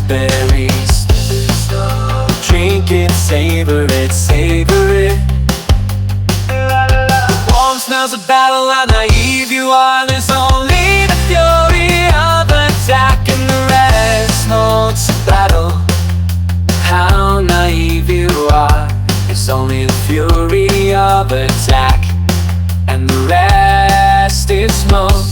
raspberries. Drink it, savor it, savor it. The warm smells of battle, how naive you are. There's only the fury of attack and the rest notes of battle. How naive you are. It's only the fury of attack and the rest is smoke.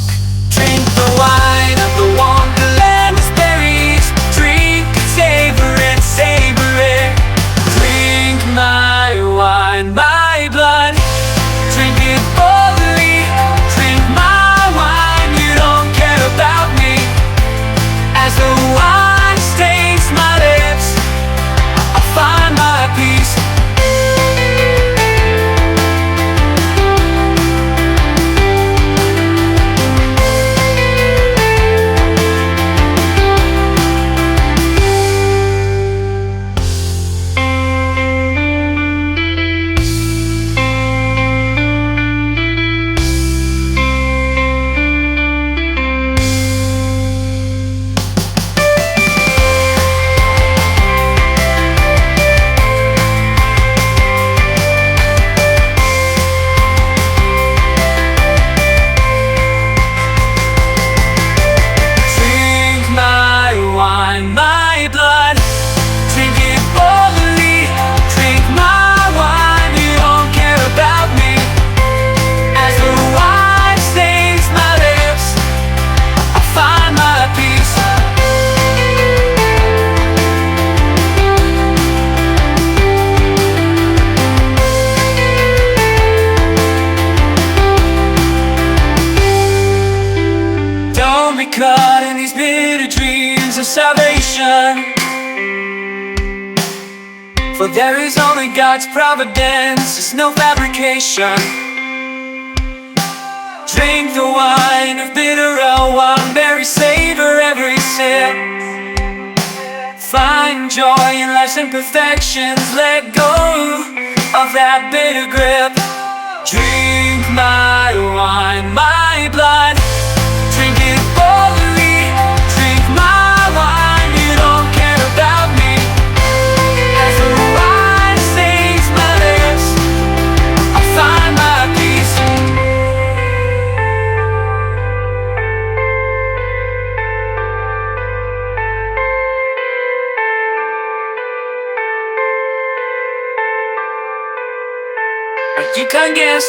Drink the wine of the wonderland is berries. Drink it, savor it, savor it. Drink my wine, my blood. Drink it boldly. Drink my wine, you don't care about me. As the wine stains my lips, I find my peace. Caught in these bitter dreams of salvation, for there is only God's providence, it's no fabrication. Drink the wine of bitter one berry, savor every sip. Find joy in life's imperfections, let go of that bitter grip. Drink my wine, my blood. Drink it boldly, drink my wine, you don't care about me. As the wine stains my lips, I find my peace. You can't guess,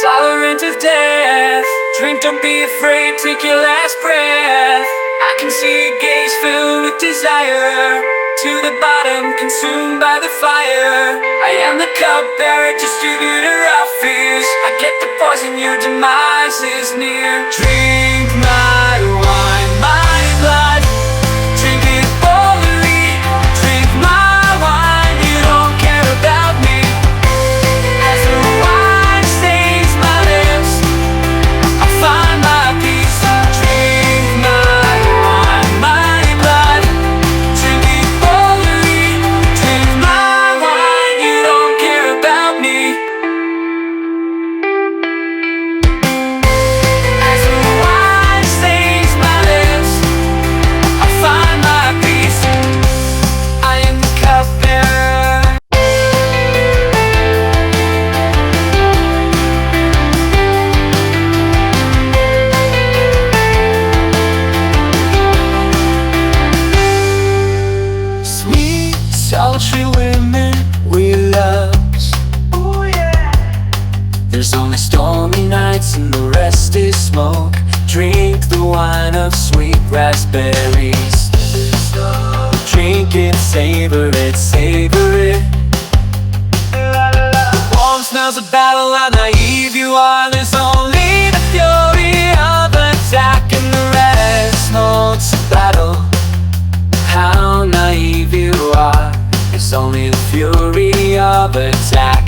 tolerant of death. Drink, don't be afraid, take your last breath. I can see your gaze filled with desire, to the bottom, consumed by the fire. I am the cupbearer, distributor of fears. I get the poison, your demise is near. Drink my wine, my blood. Drink it boldly, drink my wine, you don't care about me. As the wine stains my lips, I find my peace. Drink my wine, my blood. Drink it boldly, drink my wine, you don't care about me. As the wine stains my lips, I find my peace. I am the cupbearer. Sweet, sultry women we love. Oh yeah. There's only stormy nights and the rest is smoke. Drink the wine of sweet raspberries. Drink it, savor it, savor it. The warm smells of battle, how naive you are. There's only the fury of attack and the rest notes of battle. How naive you are. It's only the fury of attack